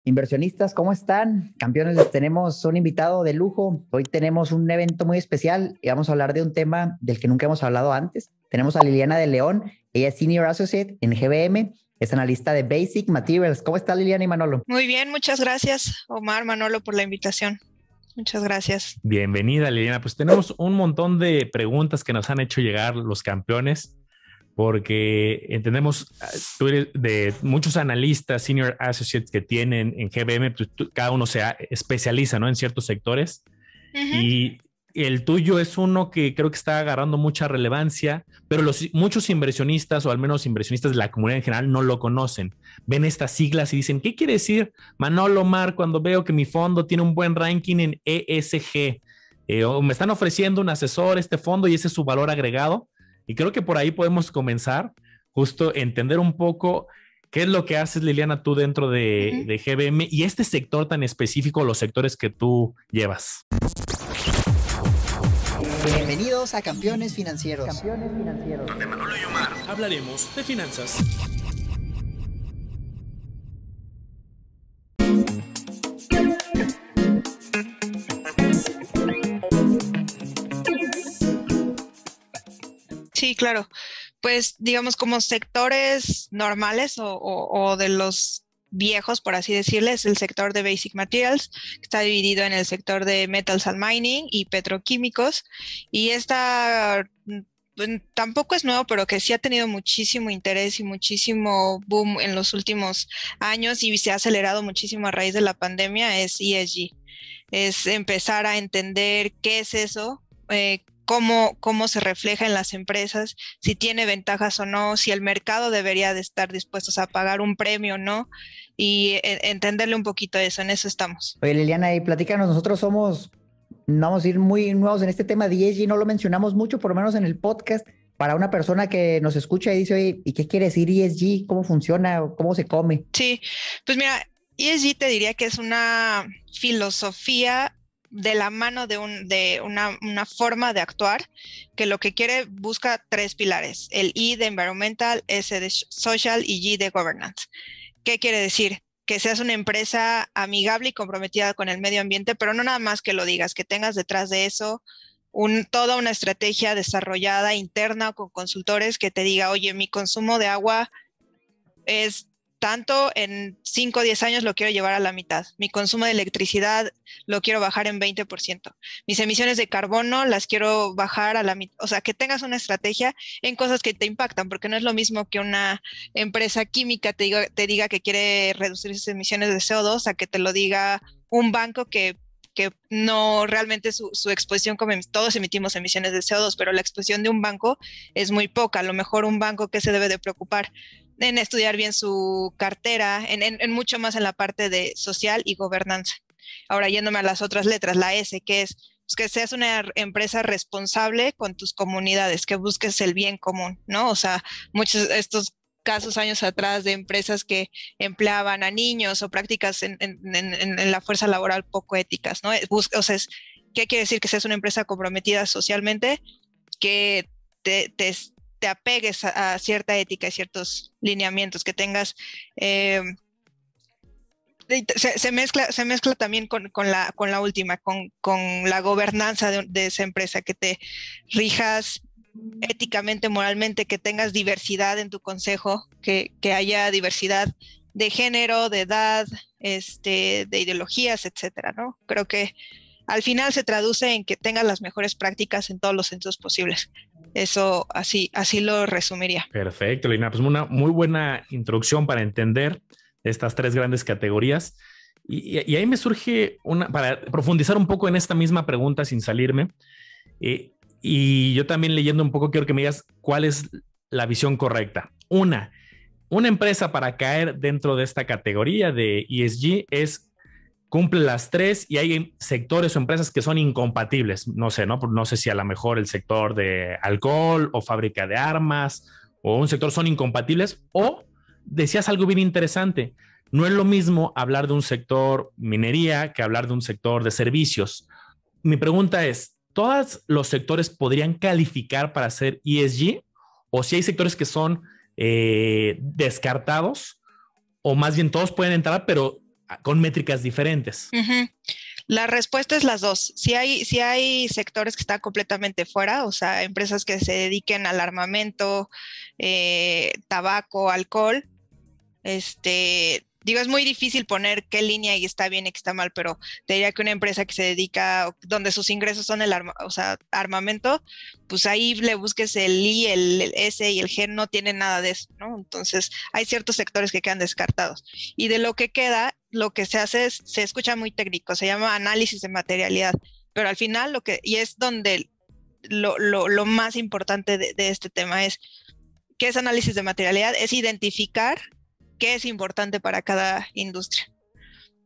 Inversionistas, ¿cómo están? Campeones, les tenemos un invitado de lujo. Hoy tenemos un evento muy especial y vamos a hablar de un tema del que nunca hemos hablado antes. Tenemos a Liliana de León, ella es Senior Associate en GBM, es analista de Basic Materials. ¿Cómo está Liliana y Manolo? Muy bien, muchas gracias, Omar, Manolo, por la invitación. Muchas gracias. Bienvenida, Liliana. Pues tenemos un montón de preguntas que nos han hecho llegar los campeones, porque entendemos, tú eres de muchos analistas, senior associates que tienen en GBM, pues cada uno se especializa, ¿no?, en ciertos sectores. Y el tuyo es uno que creo que está agarrando mucha relevancia, pero muchos inversionistas, o al menos inversionistas de la comunidad en general, no lo conocen. Ven estas siglas y dicen, ¿qué quiere decir Manolo Mar cuando veo que mi fondo tiene un buen ranking en ESG? O me están ofreciendo un asesor este fondo y ese es su valor agregado. Y creo que por ahí podemos comenzar, justo entender un poco qué es lo que haces, Liliana, tú dentro de GBM y este sector tan específico, los sectores que tú llevas. Bienvenidos a Campeones Financieros. Campeones Financieros. Donde Manolo y Omar hablaremos de finanzas. Sí, claro. Pues digamos como sectores normales o de los viejos, por así decirles, el sector de Basic Materials, que está dividido en el sector de Metals and Mining y petroquímicos. Y tampoco es nuevo, pero que sí ha tenido muchísimo interés y muchísimo boom en los últimos años y se ha acelerado muchísimo a raíz de la pandemia, es ESG. Es empezar a entender qué es eso, cómo se refleja en las empresas, si tiene ventajas o no, si el mercado debería de estar dispuestos a pagar un premio o no, y entenderle un poquito eso, en eso estamos. Oye, Liliana, y platícanos, nosotros vamos a ir muy nuevos en este tema de ESG, no lo mencionamos mucho, por lo menos en el podcast, para una persona que nos escucha y dice, oye, ¿y qué quiere decir ESG? ¿Cómo funciona? ¿Cómo se come? Sí, pues mira, ESG te diría que es una filosofía de la mano de una forma de actuar que lo que busca tres pilares, el E de environmental, S de social y G de governance. ¿Qué quiere decir? Que seas una empresa amigable y comprometida con el medio ambiente, pero no nada más que lo digas, que tengas detrás de eso toda una estrategia desarrollada interna con consultores que te diga, oye, mi consumo de agua es tanto, en 5 o 10 años lo quiero llevar a la mitad. Mi consumo de electricidad lo quiero bajar en 20%. Mis emisiones de carbono las quiero bajar a la mitad. O sea, que tengas una estrategia en cosas que te impactan, porque no es lo mismo que una empresa química te diga que quiere reducir sus emisiones de CO2 a que te lo diga un banco que no realmente su exposición, como todos emitimos emisiones de CO2, pero la exposición de un banco es muy poca. A lo mejor un banco que se debe de preocupar en estudiar bien su cartera, en mucho más en la parte de social y gobernanza. Ahora, yéndome a las otras letras, la S, que es pues, que seas una empresa responsable con tus comunidades, que busques el bien común, ¿no? O sea, muchos de estos casos años atrás de empresas que empleaban a niños o prácticas en la fuerza laboral poco éticas, ¿no? O sea, ¿qué quiere decir? Que seas una empresa comprometida socialmente, que te apegues a cierta ética y ciertos lineamientos, que tengas... se mezcla también con la última, con la gobernanza de esa empresa, que te rijas éticamente, moralmente, que tengas diversidad en tu consejo, que haya diversidad de género, de edad, de ideologías, etcétera, ¿no? Creo que al final se traduce en que tengas las mejores prácticas en todos los sentidos posibles. Eso así lo resumiría. Perfecto, Lina. Pues una muy buena introducción para entender estas tres grandes categorías. Y ahí me surge para profundizar un poco en esta misma pregunta sin salirme. Y yo también leyendo un poco quiero que me digas cuál es la visión correcta. Una empresa para caer dentro de esta categoría de ESG cumple las tres, y hay sectores o empresas que son incompatibles. No sé, no sé si a lo mejor el sector de alcohol o fábrica de armas o un sector son incompatibles, o decías algo bien interesante. No es lo mismo hablar de un sector minería que hablar de un sector de servicios. Mi pregunta es, ¿todos los sectores podrían calificar para ser ESG? ¿O si hay sectores que son descartados? ¿O más bien todos pueden entrar, pero con métricas diferentes. Uh-huh. La respuesta es las dos. Si hay sectores que están completamente fuera, o sea, empresas que se dediquen al armamento, tabaco, alcohol, digo, es muy difícil poner qué línea y está bien y qué está mal, pero te diría que una empresa que se dedica, donde sus ingresos son armamento, pues ahí le busques el I, el S y el G, no tiene nada de eso, ¿no? Entonces, hay ciertos sectores que quedan descartados. Y de lo que queda, lo que se hace se escucha muy técnico, se llama análisis de materialidad, pero al final y es donde lo más importante de este tema es, ¿qué es análisis de materialidad? Es identificar qué es importante para cada industria.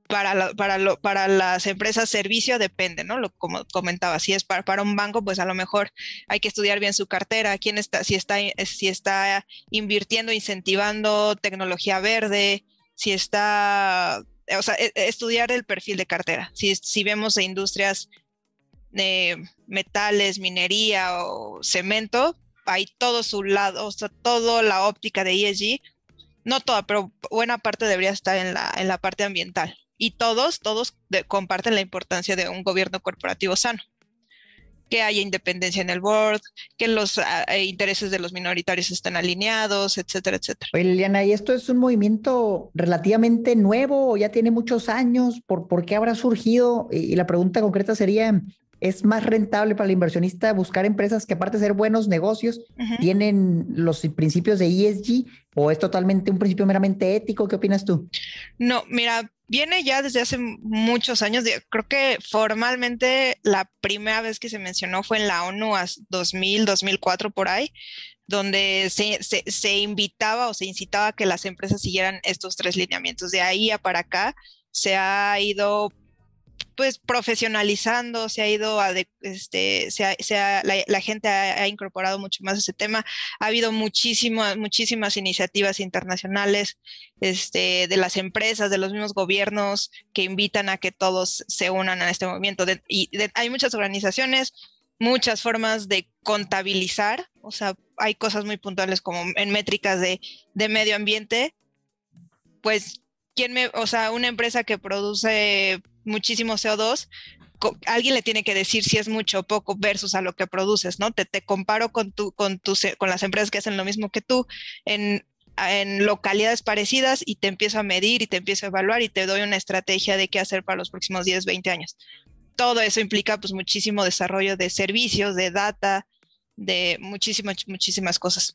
Para las empresas servicio depende, ¿no? Como comentaba, si es para un banco, pues a lo mejor hay que estudiar bien su cartera, si está invirtiendo, incentivando tecnología verde, o sea, estudiar el perfil de cartera. Si vemos industrias de metales, minería o cemento, hay todo su lado, o sea, toda la óptica de ESG. No toda, pero buena parte debería estar en la parte ambiental. Y todos comparten la importancia de un gobierno corporativo sano. Que haya independencia en el board, que los intereses de los minoritarios estén alineados, etcétera, etcétera. Oye, Liliana, ¿y esto es un movimiento relativamente nuevo o ya tiene muchos años? ¿Por qué habrá surgido? Y la pregunta concreta sería, ¿es más rentable para el inversionista buscar empresas que aparte de ser buenos negocios, tienen los principios de ESG o es totalmente un principio meramente ético? ¿Qué opinas tú? No, mira, viene ya desde hace muchos años. Creo que formalmente la primera vez que se mencionó fue en la ONU, 2004 por ahí, donde se invitaba o se incitaba a que las empresas siguieran estos 3 lineamientos. De ahí a para acá se ha ido pues profesionalizando, se ha ido la gente ha incorporado mucho más ese tema. Ha habido muchísimas iniciativas internacionales de las empresas, de los mismos gobiernos que invitan a que todos se unan a este movimiento. Hay muchas organizaciones, muchas formas de contabilizar, o sea, hay cosas muy puntuales como en métricas de medio ambiente, pues, o sea, una empresa que produce muchísimo CO2, alguien le tiene que decir si es mucho o poco versus a lo que produces, ¿no? Te comparo con las empresas que hacen lo mismo que tú en localidades parecidas y te empiezo a medir y te empiezo a evaluar y te doy una estrategia de qué hacer para los próximos 10, 20 años. Todo eso implica pues muchísimo desarrollo de servicios, de data, de muchísimas cosas.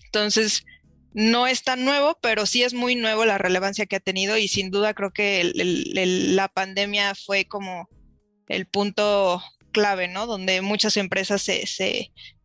Entonces, no es tan nuevo, pero sí es muy nuevo la relevancia que ha tenido y sin duda creo que la pandemia fue como el punto clave, ¿no? Donde muchas empresas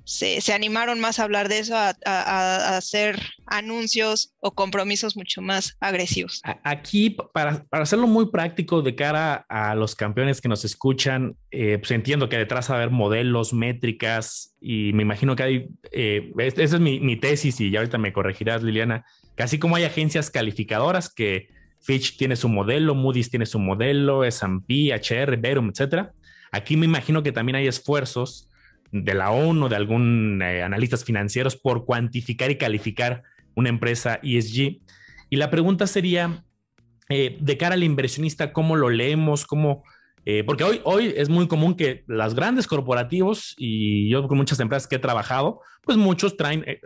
se animaron más a hablar de eso, a hacer anuncios o compromisos mucho más agresivos. Aquí, para hacerlo muy práctico de cara a los campeones que nos escuchan, pues entiendo que detrás va a haber modelos, métricas, y me imagino que hay, esa es mi tesis, y ya ahorita me corregirás, Liliana, que así como hay agencias calificadoras que Fitch tiene su modelo, Moody's tiene su modelo, S&P, HR, Verum, etcétera, aquí me imagino que también hay esfuerzos de la ONU, de algún analistas financieros por cuantificar y calificar una empresa ESG. Y la pregunta sería, de cara al inversionista, ¿cómo lo leemos? Porque hoy es muy común que los grandes corporativos, y yo con muchas empresas que he trabajado, pues muchos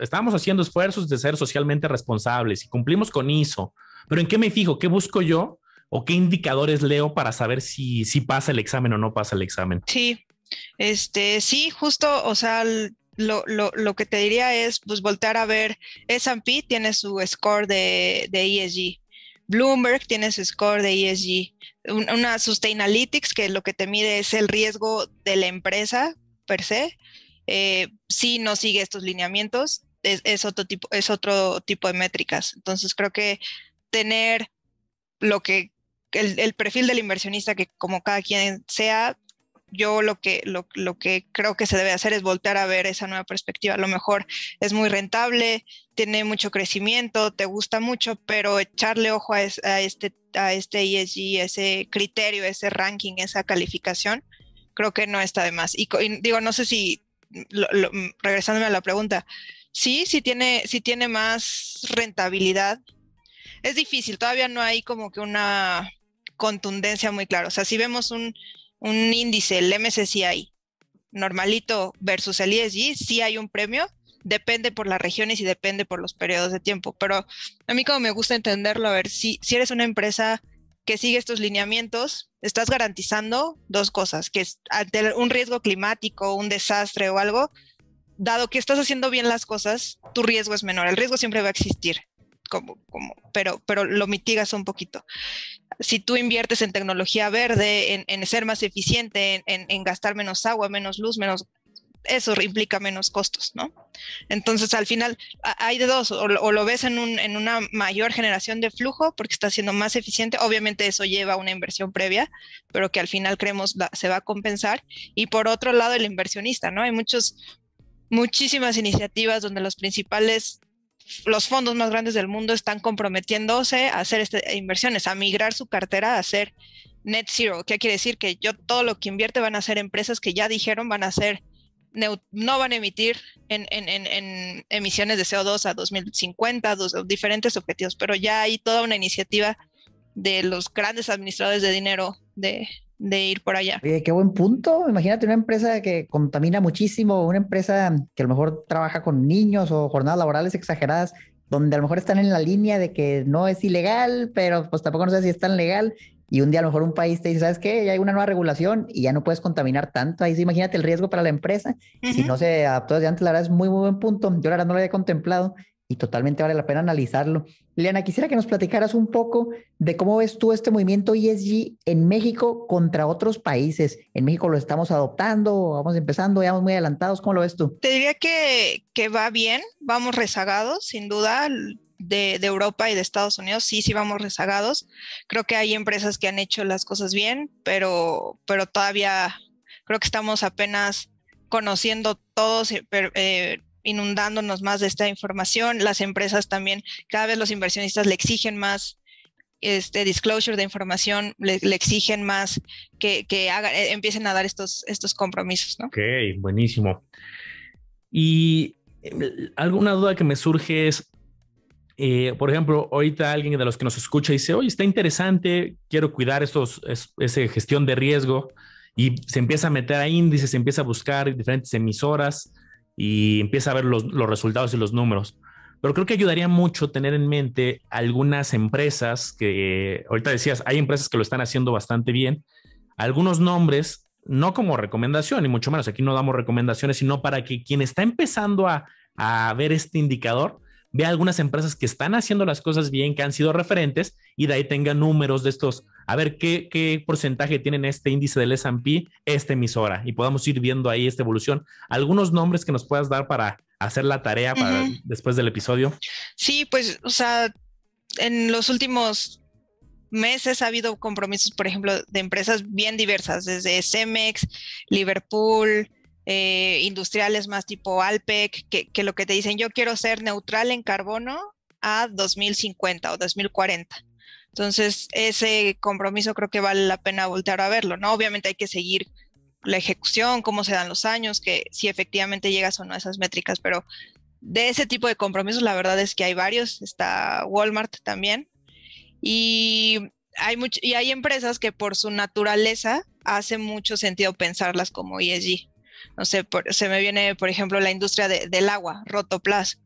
estamos haciendo esfuerzos de ser socialmente responsables y cumplimos con ISO. Pero ¿en qué me fijo? ¿Qué busco yo? ¿O qué indicadores leo para saber si pasa el examen o no pasa el examen? Sí. Sí, justo, o sea, lo que te diría es pues voltear a ver. S&P tiene su score de ESG, Bloomberg tiene su score de ESG, una Sustainalytics que lo que te mide es el riesgo de la empresa per se. Si no sigue estos lineamientos, es otro tipo de métricas. Entonces creo que tener el perfil del inversionista, que como cada quien sea, yo lo que creo que se debe hacer es voltear a ver esa nueva perspectiva. A lo mejor es muy rentable, tiene mucho crecimiento, te gusta mucho, pero echarle ojo a este ESG, ese criterio, ese ranking, esa calificación, creo que no está de más. Y digo, no sé si, regresándome a la pregunta, sí tiene más rentabilidad. Es difícil, todavía no hay como que una contundencia muy clara. O sea, si vemos un índice, el MSCI, normalito versus el ESG, sí hay un premio, depende por las regiones y depende por los periodos de tiempo, pero a mí como me gusta entenderlo, a ver, si eres una empresa que sigue estos lineamientos, estás garantizando dos cosas, que es ante un riesgo climático, un desastre o algo, dado que estás haciendo bien las cosas, tu riesgo es menor, el riesgo siempre va a existir, pero lo mitigas un poquito. Si tú inviertes en tecnología verde, en ser más eficiente, en gastar menos agua, menos luz, eso implica menos costos, ¿no? Entonces, al final, hay de dos, o lo ves en una mayor generación de flujo, porque está siendo más eficiente, obviamente eso lleva a una inversión previa, pero que al final creemos se va a compensar, y por otro lado, el inversionista, ¿no? Hay muchísimas iniciativas donde los fondos más grandes del mundo están comprometiéndose a hacer inversiones, a migrar su cartera a hacer net zero. ¿Qué quiere decir? Que todo lo que invierte van a ser empresas que ya dijeron van a ser no van a emitir en emisiones de CO2 a 2050, diferentes objetivos, pero ya hay toda una iniciativa de los grandes administradores de dinero de ir por allá. Oye, qué buen punto. Imagínate una empresa que contamina muchísimo, una empresa que a lo mejor trabaja con niños o jornadas laborales exageradas, donde a lo mejor están en la línea de que no es ilegal, pero pues tampoco no sé si es tan legal. Y un día a lo mejor un país te dice, ¿sabes qué? Ya hay una nueva regulación y ya no puedes contaminar tanto. Ahí sí, imagínate el riesgo para la empresa. Si no se adaptó desde antes, la verdad es muy, muy buen punto. Yo la verdad no lo había contemplado y totalmente vale la pena analizarlo. Liliana, quisiera que nos platicaras un poco de cómo ves tú este movimiento ESG en México contra otros países. ¿En México lo estamos adoptando? ¿Vamos empezando? ¿Ya vamos muy adelantados? ¿Cómo lo ves tú? Te diría que va bien, vamos rezagados, sin duda. De Europa y de Estados Unidos, sí vamos rezagados. Creo que hay empresas que han hecho las cosas bien, pero todavía creo que estamos apenas conociendo todos, inundándonos más de esta información. Las empresas también, cada vez los inversionistas le exigen más disclosure de información, le exigen más que empiecen a dar estos compromisos, ¿no? Ok, buenísimo. Y alguna duda que me surge es, por ejemplo, ahorita alguien de los que nos escucha dice, oye, está interesante, quiero cuidar esa gestión de riesgo, y se empieza a meter a índices, se empieza a buscar diferentes emisoras y empieza a ver los resultados y los números. Pero creo que ayudaría mucho tener en mente algunas empresas que, ahorita decías, hay empresas que lo están haciendo bastante bien, algunos nombres, no como recomendación, ni mucho menos, aquí no damos recomendaciones, sino para que quien está empezando a ver este indicador, vea algunas empresas que están haciendo las cosas bien, que han sido referentes, y de ahí tenga números de estos, a ver qué porcentaje tienen este índice del S&P, esta emisora, y podamos ir viendo ahí esta evolución. ¿Algunos nombres que nos puedas dar para hacer la tarea para después del episodio? Sí, pues, o sea, en los últimos meses ha habido compromisos, por ejemplo, de empresas bien diversas, desde Cemex, Liverpool, industriales más tipo Alpec, que lo que te dicen, yo quiero ser neutral en carbono a 2050 o 2040. Entonces, ese compromiso creo que vale la pena voltear a verlo, ¿no? Obviamente hay que seguir la ejecución, cómo se dan los años, que si efectivamente llegas o no a esas métricas, pero de ese tipo de compromisos la verdad es que hay varios, está Walmart también, y hay empresas que por su naturaleza hace mucho sentido pensarlas como ESG. No sé, se me viene, por ejemplo, la industria del agua, Rotoplas.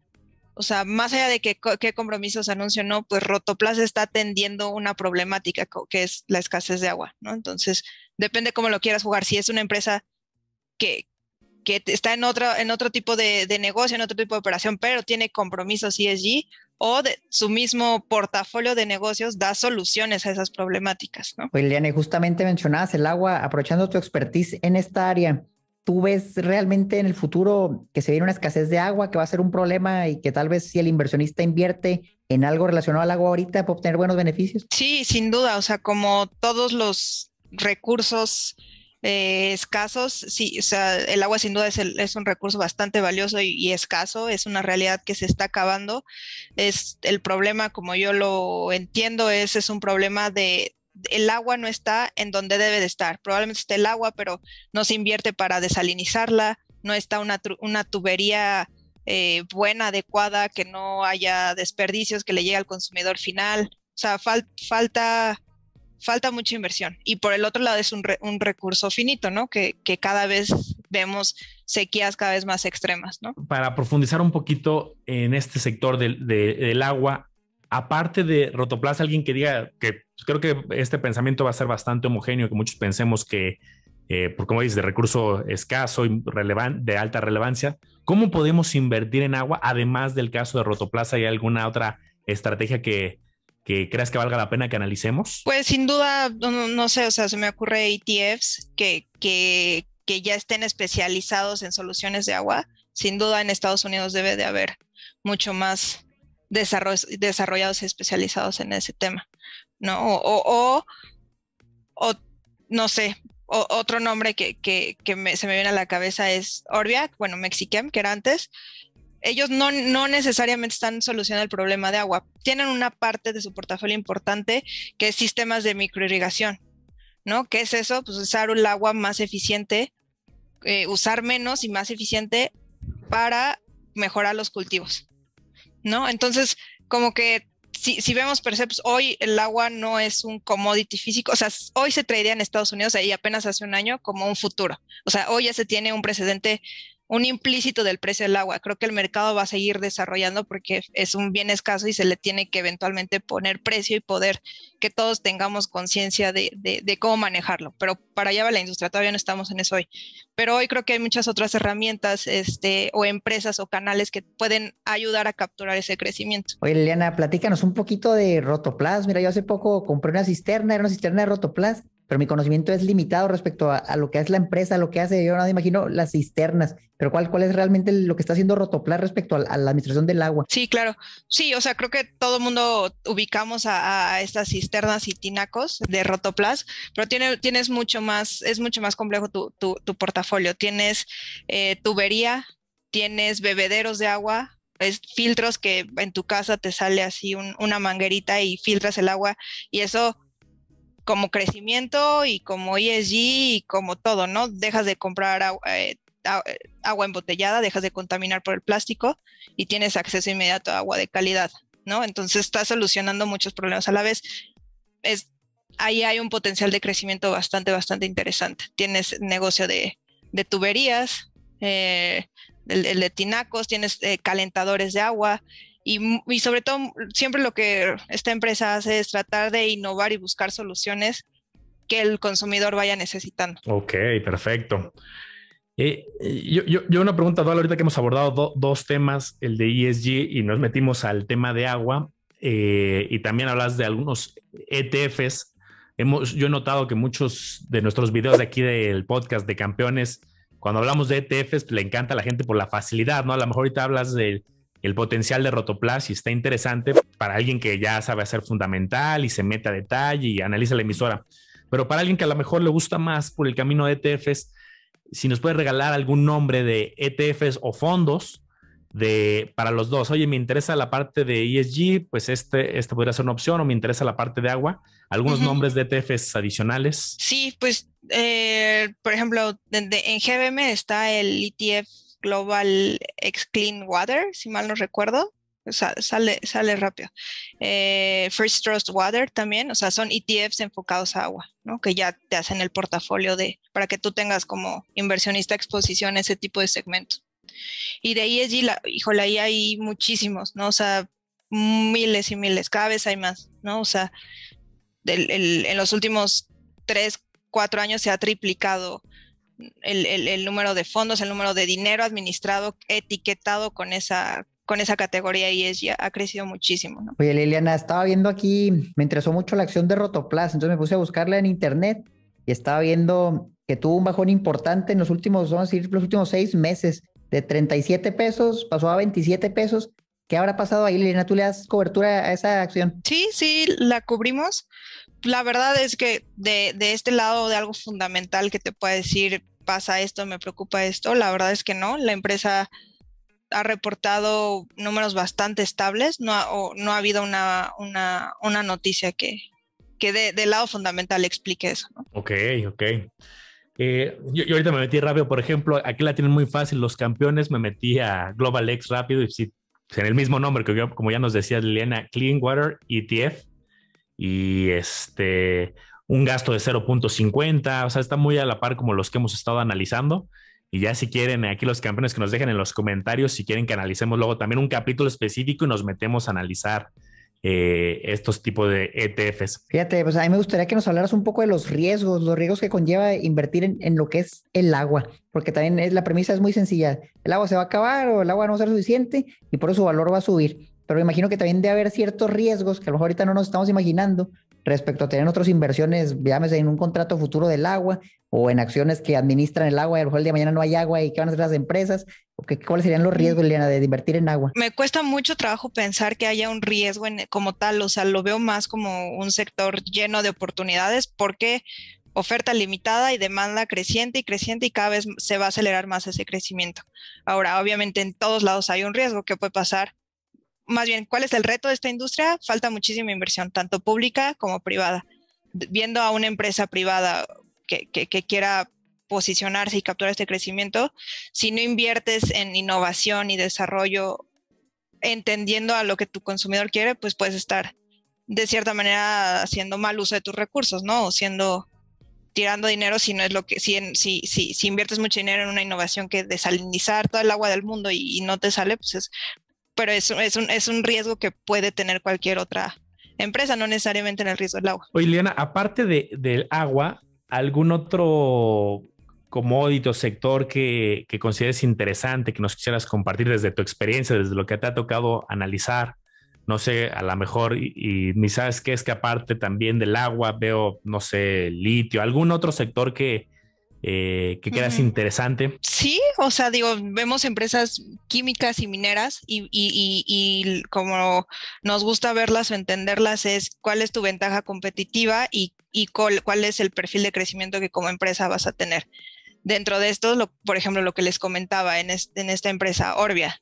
O sea, más allá de qué compromisos anuncio o no, pues Rotoplas está atendiendo una problemática que es la escasez de agua, ¿no? Entonces, depende cómo lo quieras jugar. Si es una empresa que está en otro tipo de negocio, en otro tipo de operación, pero tiene compromisos ESG, o su mismo portafolio de negocios da soluciones a esas problemáticas, ¿no? Oye, Liliana, justamente mencionabas el agua, aprovechando tu expertise en esta área, ¿tú ves realmente en el futuro que se viene una escasez de agua, que va a ser un problema y que tal vez si el inversionista invierte en algo relacionado al agua ahorita puede obtener buenos beneficios? Sí, sin duda, o sea, como todos los recursos escasos, sí, o sea, el agua sin duda es un recurso bastante valioso y escaso, es una realidad que se está acabando. Es el problema, como yo lo entiendo, es un problema el agua no está en donde debe de estar. Probablemente esté el agua, pero no se invierte para desalinizarla, no está una tubería buena, adecuada, que no haya desperdicios, que le llegue al consumidor final. O sea, falta falta mucha inversión. Y por el otro lado es un recurso finito, ¿no? Que cada vez vemos sequías cada vez más extremas, ¿no? Para profundizar un poquito en este sector del agua, aparte de Rotoplas, alguien que diga que creo que este pensamiento va a ser bastante homogéneo, que muchos pensemos que, por como dices, de recurso escaso y de alta relevancia, ¿cómo podemos invertir en agua? Además del caso de Rotoplas, ¿hay alguna otra estrategia que creas que valga la pena que analicemos? Pues sin duda, no sé, o sea, se me ocurre ETFs que ya estén especializados en soluciones de agua. Sin duda en Estados Unidos debe de haber mucho más desarrollados y especializados en ese tema, ¿no? O no sé, otro nombre que se me viene a la cabeza es Orbiac, bueno, Mexichem, que era antes. Ellos no necesariamente están solucionando el problema de agua. Tienen una parte de su portafolio importante que es sistemas de microirrigación, ¿no? ¿Qué es eso? Pues usar el agua más eficiente, usar menos y más eficiente para mejorar los cultivos, ¿no? Entonces, como que si vemos Perceps, hoy el agua no es un commodity físico, o sea, hoy se tradea en Estados Unidos y apenas hace un año como un futuro. O sea, hoy ya se tiene un precedente, un implícito del precio del agua. Creo que el mercado va a seguir desarrollando porque es un bien escaso y se le tiene que eventualmente poner precio y poder que todos tengamos conciencia de cómo manejarlo. Pero para allá va la industria, todavía no estamos en eso hoy. Pero hoy creo que hay muchas otras herramientas o empresas o canales que pueden ayudar a capturar ese crecimiento. Oye, Liliana, platícanos un poquito de Rotoplas. Mira, yo hace poco compré una cisterna, era una cisterna de Rotoplas, pero mi conocimiento es limitado respecto a lo que es la empresa, lo que hace. Yo no me imagino las cisternas, pero ¿cuál es realmente lo que está haciendo Rotoplas respecto a la administración del agua? Sí, claro. Sí, o sea, creo que todo el mundo ubicamos a estas cisternas y tinacos de Rotoplas, pero tienes mucho más, es mucho más complejo tu portafolio. Tienes tubería, tienes bebederos de agua, filtros que en tu casa te sale así una manguerita y filtras el agua, y eso como crecimiento y como ESG y como todo, ¿no? Dejas de comprar agua embotellada, dejas de contaminar por el plástico y tienes acceso inmediato a agua de calidad, ¿no? Entonces estás solucionando muchos problemas a la vez. Ahí hay un potencial de crecimiento bastante interesante. Tienes negocio de tuberías, el de tinacos, tienes calentadores de agua. Y sobre todo, siempre lo que esta empresa hace es tratar de innovar y buscar soluciones que el consumidor vaya necesitando. Ok, perfecto. Yo una pregunta, Dual, ahorita que hemos abordado dos temas, el de ESG y nos metimos al tema de agua, y también hablas de algunos ETFs. Yo he notado que muchos de nuestros videos de aquí del podcast de Campeones, cuando hablamos de ETFs, le encanta a la gente por la facilidad, ¿no? A lo mejor ahorita hablas del potencial de Rotoplas y está interesante para alguien que ya sabe hacer fundamental y se mete a detalle y analiza la emisora. Pero para alguien que a lo mejor le gusta más por el camino de ETFs, si nos puede regalar algún nombre de ETFs o fondos para los dos. Oye, me interesa la parte de ESG, pues este podría ser una opción, o me interesa la parte de agua. ¿Algunos nombres de ETFs adicionales? Sí, pues, por ejemplo, en GBM está el ETF Global X Clean Water, si mal no recuerdo. O sea, sale rápido. First Trust Water también, o sea, son ETFs enfocados a agua, ¿no? Que ya te hacen el portafolio para que tú tengas como inversionista exposición a ese tipo de segmentos. Y de ESG, híjole, ahí hay muchísimos, ¿no? O sea, miles y miles, cada vez hay más, ¿no? O sea, en los últimos 3-4 años se ha triplicado el número de fondos, el número de dinero administrado, etiquetado con esa categoría, y ha crecido muchísimo, ¿no? Oye, Liliana, estaba viendo aquí, me interesó mucho la acción de Rotoplas, entonces me puse a buscarla en internet y estaba viendo que tuvo un bajón importante en los últimos 6 meses. De 37 pesos pasó a 27 pesos. ¿Qué habrá pasado ahí, Liliana? ¿Tú le das cobertura a esa acción? Sí, la cubrimos. La verdad es que de este lado de algo fundamental que te pueda decir, pasa esto, me preocupa esto, la verdad es que no. La empresa ha reportado números bastante estables, no ha habido una noticia que del lado fundamental explique eso, ¿no? Ok. Yo ahorita me metí rápido, por ejemplo, aquí la tienen muy fácil los campeones, me metí a Global X rápido y sí, en el mismo nombre que como ya nos decía Liliana, Clean Water ETF, y un gasto de 0.50, o sea, está muy a la par como los que hemos estado analizando. Y ya si quieren, aquí los campeones que nos dejen en los comentarios, si quieren que analicemos luego también un capítulo específico y nos metemos a analizar estos tipos de ETFs. Fíjate, pues a mí me gustaría que nos hablaras un poco de los riesgos que conlleva invertir en lo que es el agua, porque también la premisa es muy sencilla. El agua se va a acabar o el agua no va a ser suficiente y por eso su valor va a subir. Pero me imagino que también debe haber ciertos riesgos que a lo mejor ahorita no nos estamos imaginando respecto a tener otras inversiones, llámese en un contrato futuro del agua o en acciones que administran el agua y a lo mejor el día de mañana no hay agua y qué van a hacer las empresas. ¿Cuáles serían los riesgos, Liliana, de invertir en agua? Me cuesta mucho trabajo pensar que haya un riesgo como tal, o sea, lo veo más como un sector lleno de oportunidades porque oferta limitada y demanda creciente y cada vez se va a acelerar más ese crecimiento. Ahora, obviamente en todos lados hay un riesgo que puede pasar. Más bien, ¿cuál es el reto de esta industria? Falta muchísima inversión, tanto pública como privada. Viendo a una empresa privada que quiera posicionarse y capturar este crecimiento, si no inviertes en innovación y desarrollo, entendiendo a lo que tu consumidor quiere, pues puedes estar de cierta manera haciendo mal uso de tus recursos, ¿no? O tirando dinero si no es lo que, si inviertes mucho dinero en una innovación que desalinizar todo el agua del mundo y no te sale, pues pero es un riesgo que puede tener cualquier otra empresa, no necesariamente en el riesgo del agua. Oye, Liliana, aparte del agua, ¿algún otro commodity o sector que consideres interesante, que nos quisieras compartir desde tu experiencia, desde lo que te ha tocado analizar? No sé, a lo mejor, y ni sabes qué es que aparte también del agua, veo, no sé, litio, algún otro sector que creas interesante. Sí, o sea, digo, vemos empresas químicas y mineras y como nos gusta verlas o entenderlas es cuál es tu ventaja competitiva y cuál es el perfil de crecimiento que como empresa vas a tener. Dentro de esto, por ejemplo, lo que les comentaba en esta empresa, Orbia,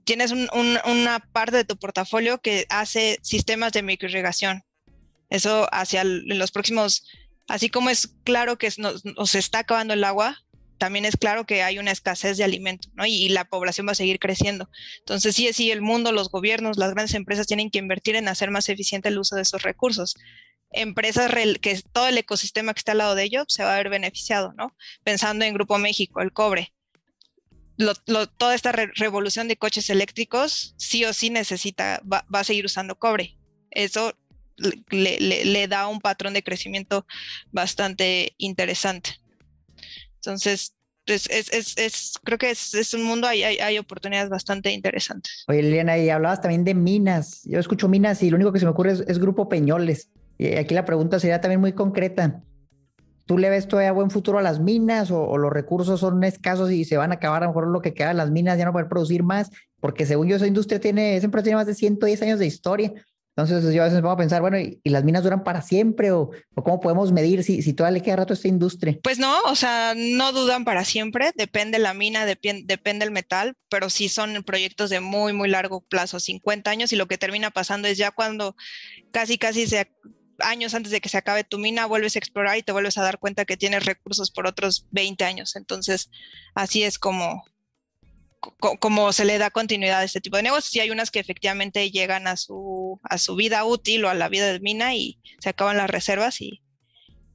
tienes una parte de tu portafolio que hace sistemas de microirrigación. Eso en los próximos, así como es claro que nos está acabando el agua, también es claro que hay una escasez de alimento, ¿no? Y la población va a seguir creciendo. Entonces, sí, el mundo, los gobiernos, las grandes empresas tienen que invertir en hacer más eficiente el uso de esos recursos. Empresas que todo el ecosistema que está al lado de ello se va a ver beneficiado, ¿no? Pensando en Grupo México, el cobre. Toda esta revolución de coches eléctricos sí o sí va a seguir usando cobre. Eso le da un patrón de crecimiento bastante interesante. Entonces, creo que es un mundo, hay oportunidades bastante interesantes. Oye, Liliana, y hablabas también de minas. Yo escucho minas y lo único que se me ocurre es Grupo Peñoles. Y aquí la pregunta sería también muy concreta. ¿Tú le ves todavía buen futuro a las minas o los recursos son escasos y se van a acabar? A lo mejor lo que queda de las minas ya no poder producir más, porque según yo esa empresa tiene más de 110 años de historia. Entonces yo a veces me pongo a pensar, bueno, ¿y las minas duran para siempre? ¿O cómo podemos medir si todavía le queda rato a esta industria? Pues no, o sea, no dudan para siempre, depende la mina, depende el metal, pero sí son proyectos de muy, muy largo plazo, 50 años, y lo que termina pasando es ya cuando casi años antes de que se acabe tu mina, vuelves a explorar y te vuelves a dar cuenta que tienes recursos por otros 20 años. Entonces, así es como se le da continuidad a este tipo de negocios. Y hay unas que efectivamente llegan a su vida útil o a la vida de mina y se acaban las reservas y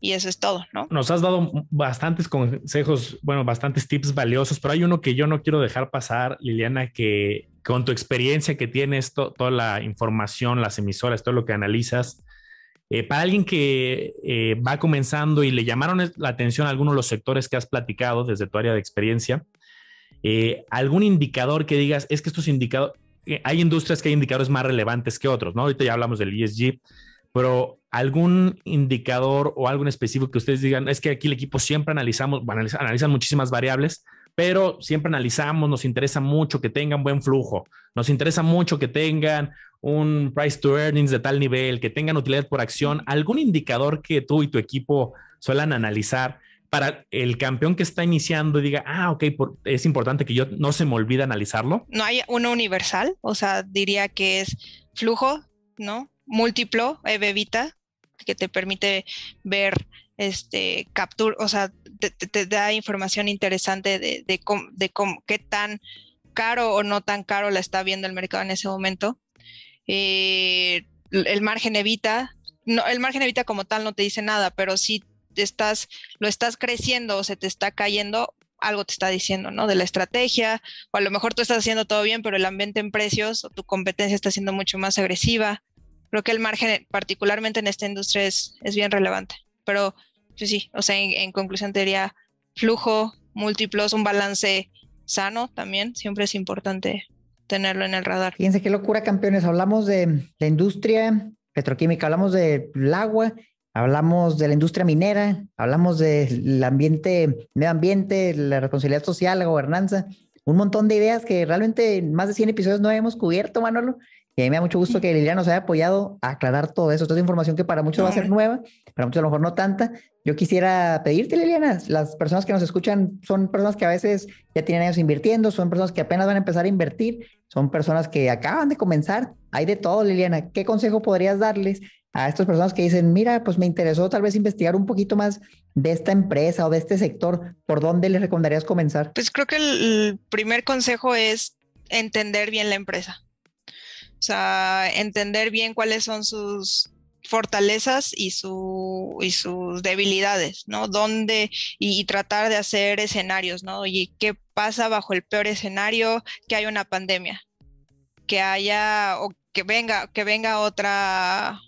eso es todo, ¿no? Nos has dado bastantes consejos, bueno, bastantes tips valiosos, pero hay uno que yo no quiero dejar pasar, Liliana, que con tu experiencia que tienes, toda la información, las emisoras, todo lo que analizas, para alguien que va comenzando y le llamaron la atención a algunos de los sectores que has platicado desde tu área de experiencia, algún indicador que digas, es que estos indicadores, hay industrias que hay indicadores más relevantes que otros, ¿no? Ahorita ya hablamos del ESG, pero algún indicador o algo en específico que ustedes digan, es que aquí el equipo siempre analizan muchísimas variables, pero siempre analizamos, nos interesa mucho que tengan buen flujo, nos interesa mucho que tengan un price to earnings de tal nivel, que tengan utilidad por acción, algún indicador que tú y tu equipo suelan analizar para el campeón que está iniciando y diga, ok, es importante que yo no se me olvide analizarlo. No hay uno universal, o sea, diría que es flujo, ¿no? Múltiplo, EV/EBITDA, que te permite ver captura, o sea, te da información interesante de qué tan caro o no tan caro la está viendo el mercado en ese momento. El margen EBITDA, no, el margen EBITDA como tal no te dice nada, pero si lo estás creciendo o se te está cayendo, algo te está diciendo, ¿no? De la estrategia, o a lo mejor tú estás haciendo todo bien, pero el ambiente en precios o tu competencia está siendo mucho más agresiva. Creo que el margen, particularmente en esta industria, es bien relevante. Pero pues sí, o sea, en conclusión te diría flujo, múltiplos, un balance sano también, siempre es importante tenerlo en el radar. Fíjense qué locura, campeones. Hablamos de la industria petroquímica, hablamos del agua, hablamos de la industria minera, hablamos del ambiente, medio ambiente, la responsabilidad social, la gobernanza, un montón de ideas que realmente en más de 100 episodios no hemos cubierto, Manolo. Y a mí me da mucho gusto que Liliana nos haya apoyado a aclarar todo eso. Toda información que para muchos va a ser nueva, para muchos a lo mejor no tanta. Yo quisiera pedirte, Liliana, las personas que nos escuchan son personas que a veces ya tienen años invirtiendo, son personas que apenas van a empezar a invertir, son personas que acaban de comenzar. Hay de todo, Liliana. ¿Qué consejo podrías darles a estas personas que dicen, mira, pues me interesó tal vez investigar un poquito más de esta empresa o de este sector? ¿Por dónde les recomendarías comenzar? Pues creo que el primer consejo es entender bien la empresa. O sea, entender bien cuáles son sus fortalezas y sus debilidades, ¿no? Y tratar de hacer escenarios, ¿no? Oye, ¿qué pasa bajo el peor escenario? Que haya una pandemia, o que venga otra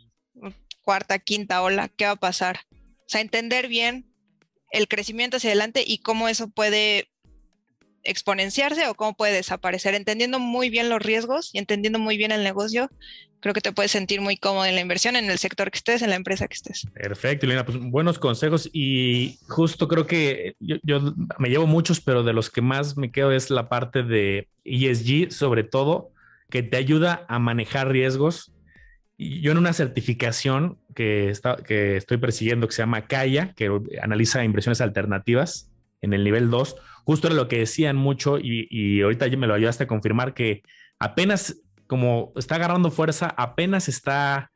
cuarta, quinta ola, ¿qué va a pasar? O sea, entender bien el crecimiento hacia adelante y cómo eso puede exponenciarse o cómo puede desaparecer. Entendiendo muy bien los riesgos y entendiendo muy bien el negocio, creo que te puedes sentir muy cómodo en la inversión, en el sector que estés, en la empresa que estés. Perfecto, Elena, pues buenos consejos y justo creo que yo me llevo muchos, pero de los que más me quedo es la parte de ESG, sobre todo, que te ayuda a manejar riesgos. Y yo en una certificación que estoy persiguiendo que se llama CAIA, que analiza inversiones alternativas en el nivel 2, justo era lo que decían mucho y ahorita me lo ayudaste a confirmar que apenas como está agarrando fuerza, apenas está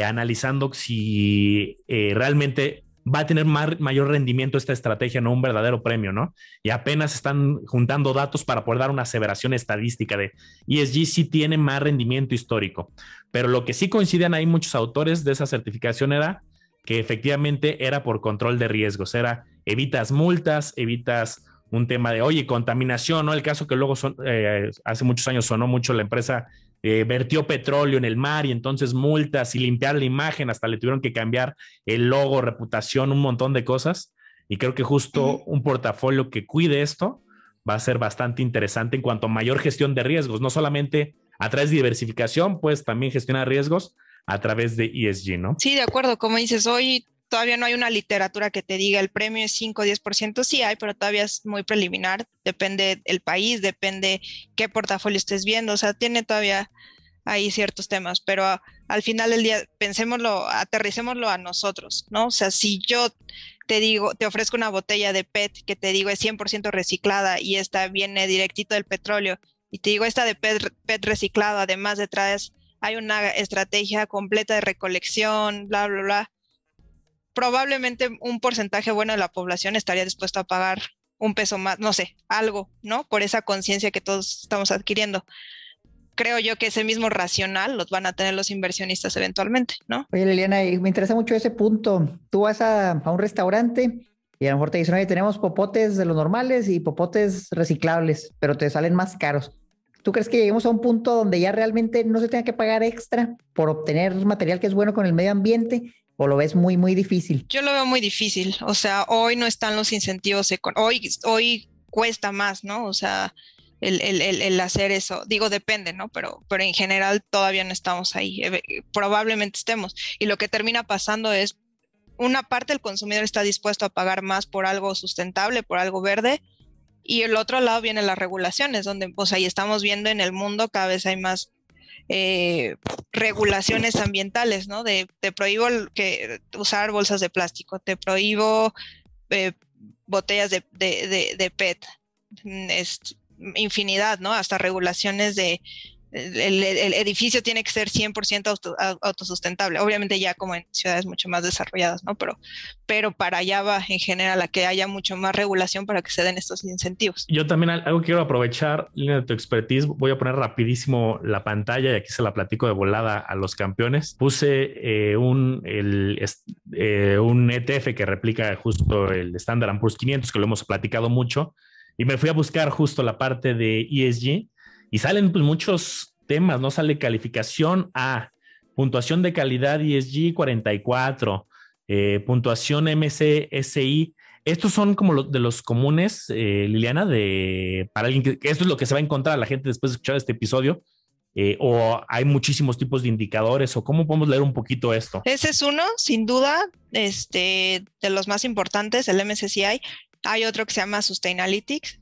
analizando si realmente va a tener mayor rendimiento esta estrategia, no un verdadero premio, ¿no? Y apenas están juntando datos para poder dar una aseveración estadística de ESG sí tiene más rendimiento histórico. Pero lo que sí coinciden ahí muchos autores de esa certificación era que efectivamente era por control de riesgos, evitas multas, evitas un tema de, oye, contaminación, ¿no? El caso que luego hace muchos años sonó mucho la empresa vertió petróleo en el mar y entonces multas y limpiar la imagen, hasta le tuvieron que cambiar el logo, reputación, un montón de cosas. Y creo que justo un portafolio que cuide esto va a ser bastante interesante en cuanto a mayor gestión de riesgos, no solamente a través de diversificación, pues también gestionar riesgos a través de ESG, ¿no? Sí, de acuerdo, como dices, hoy todavía no hay una literatura que te diga el premio es 5 o 10%, sí hay, pero todavía es muy preliminar, depende el país, depende qué portafolio estés viendo, o sea, tiene todavía ahí ciertos temas, pero al final del día pensémoslo, aterricémoslo a nosotros, ¿no? O sea, si yo te digo, te ofrezco una botella de PET que te digo es 100% reciclada y esta viene directito del petróleo y te digo esta de PET reciclado, además detrás hay una estrategia completa de recolección, bla, bla, bla, probablemente un porcentaje bueno de la población estaría dispuesto a pagar un peso más, no sé, algo, ¿no? Por esa conciencia que todos estamos adquiriendo. Creo yo que ese mismo racional los van a tener los inversionistas eventualmente, ¿no? Oye, Liliana, y me interesa mucho ese punto. Tú vas a un restaurante y a lo mejor te dicen, oye, tenemos popotes de los normales y popotes reciclables, pero te salen más caros. ¿Tú crees que lleguemos a un punto donde ya realmente no se tenga que pagar extra por obtener material que es bueno con el medio ambiente? ¿O lo ves muy, muy difícil? Yo lo veo muy difícil. O sea, hoy no están los incentivos hoy cuesta más, ¿no? O sea, el hacer eso. Digo, depende, ¿no? Pero en general todavía no estamos ahí. Probablemente estemos. Y lo que termina pasando es, una parte del consumidor está dispuesto a pagar más por algo sustentable, por algo verde, y el otro lado vienen las regulaciones, donde, pues ahí estamos viendo en el mundo cada vez hay más regulaciones ambientales, ¿no? Te prohíbo usar bolsas de plástico, te prohíbo botellas de PET, infinidad, ¿no? Hasta regulaciones de el edificio tiene que ser 100% autosustentable. Obviamente ya como en ciudades mucho más desarrolladas, ¿no? Pero para allá va en general a que haya mucho más regulación para que se den estos incentivos. Yo también algo quiero aprovechar, Lina, de tu expertise. Voy a poner rapidísimo la pantalla y aquí se la platico de volada a los campeones. Puse un ETF que replica justo el Standard & Poor's 500, que lo hemos platicado mucho, y me fui a buscar justo la parte de ESG y salen pues muchos temas, ¿no? Sale calificación A, puntuación de calidad ESG 44, puntuación MSCI. Estos son como de los comunes, Liliana, para alguien que esto es lo que se va a encontrar a la gente después de escuchar este episodio, o hay muchísimos tipos de indicadores, o cómo podemos leer un poquito esto. Ese es uno, sin duda, de los más importantes, el MSCI. Hay otro que se llama Sustainalytics,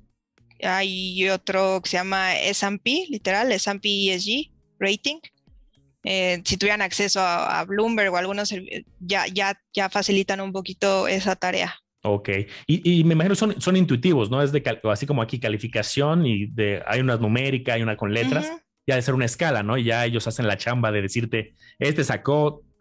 hay otro que se llama S&P, literal, S&P ESG Rating. Si tuvieran acceso a Bloomberg o algunos, ya facilitan un poquito esa tarea. Ok, y me imagino son intuitivos, ¿no? Es así como aquí calificación hay una numérica, hay una con letras, ya de ser una escala, ¿no? Y ya ellos hacen la chamba de decirte,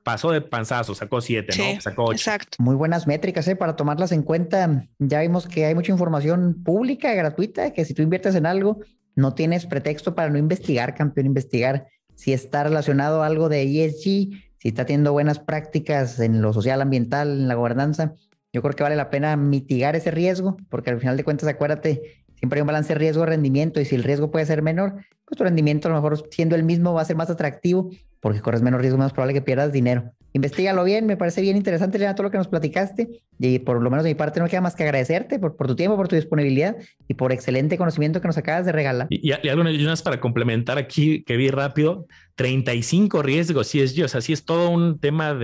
pasó de panzazo, sacó 7, sí, ¿no? Sacó 8. Exacto. Muy buenas métricas, para tomarlas en cuenta. Ya vimos que hay mucha información pública, gratuita, que si tú inviertes en algo, no tienes pretexto para no investigar, campeón, investigar si está relacionado a algo de ESG, si está teniendo buenas prácticas en lo social, ambiental, en la gobernanza. Yo creo que vale la pena mitigar ese riesgo, porque al final de cuentas, acuérdate, siempre hay un balance riesgo-rendimiento, y si el riesgo puede ser menor, pues tu rendimiento a lo mejor siendo el mismo va a ser más atractivo, porque corres menos riesgo, menos probable que pierdas dinero. Investígalo bien, me parece bien interesante, Liliana, todo lo que nos platicaste, y por lo menos de mi parte no me queda más que agradecerte por tu tiempo, por tu disponibilidad y por excelente conocimiento que nos acabas de regalar. Y algunas para complementar aquí, que vi rápido, 35 riesgos ESG, o sea, sí es todo un tema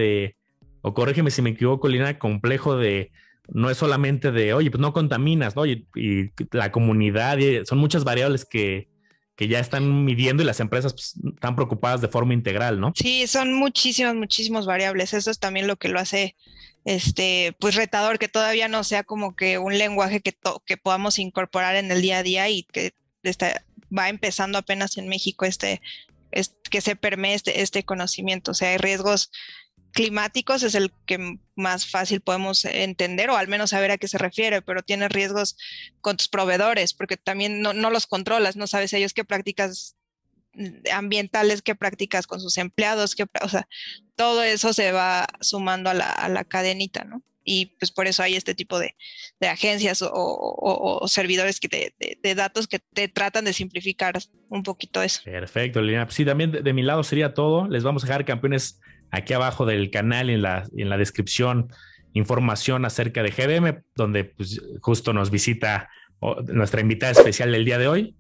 o corrígeme si me equivoco, Lina, complejo no es solamente oye, pues no contaminas, ¿no? Y la comunidad, son muchas variables que ya están midiendo y las empresas pues, están preocupadas de forma integral, ¿no? Sí, son muchísimas variables. Eso es también lo que lo hace pues retador, que todavía no sea como que un lenguaje que podamos incorporar en el día a día, y que va empezando apenas en México que se permee este conocimiento. O sea, hay riesgos climáticos, es el que más fácil podemos entender, o al menos saber a qué se refiere, pero tienes riesgos con tus proveedores, porque también no los controlas, no sabes ellos qué prácticas ambientales, qué prácticas con sus empleados, o sea, todo eso se va sumando a la cadenita, ¿no? Y pues por eso hay este tipo de agencias o servidores de datos que te tratan de simplificar un poquito eso. Perfecto, Liliana. Sí, también de mi lado sería todo. Les vamos a dejar, campeones, aquí abajo del canal en la descripción, información acerca de GBM, donde pues, justo nos visita nuestra invitada especial del día de hoy.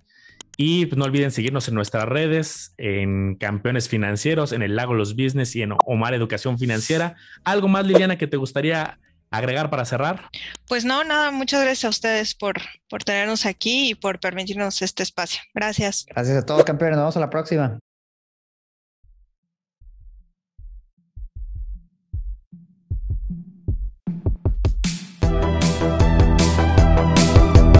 Y pues, no olviden seguirnos en nuestras redes, en Campeones Financieros, en el Lago Los Business y en Omar Educación Financiera. ¿Algo más, Liliana, que te gustaría agregar para cerrar? Pues no, nada, muchas gracias a ustedes por tenernos aquí y por permitirnos este espacio. Gracias. Gracias a todos, campeones. Nos vemos a la próxima.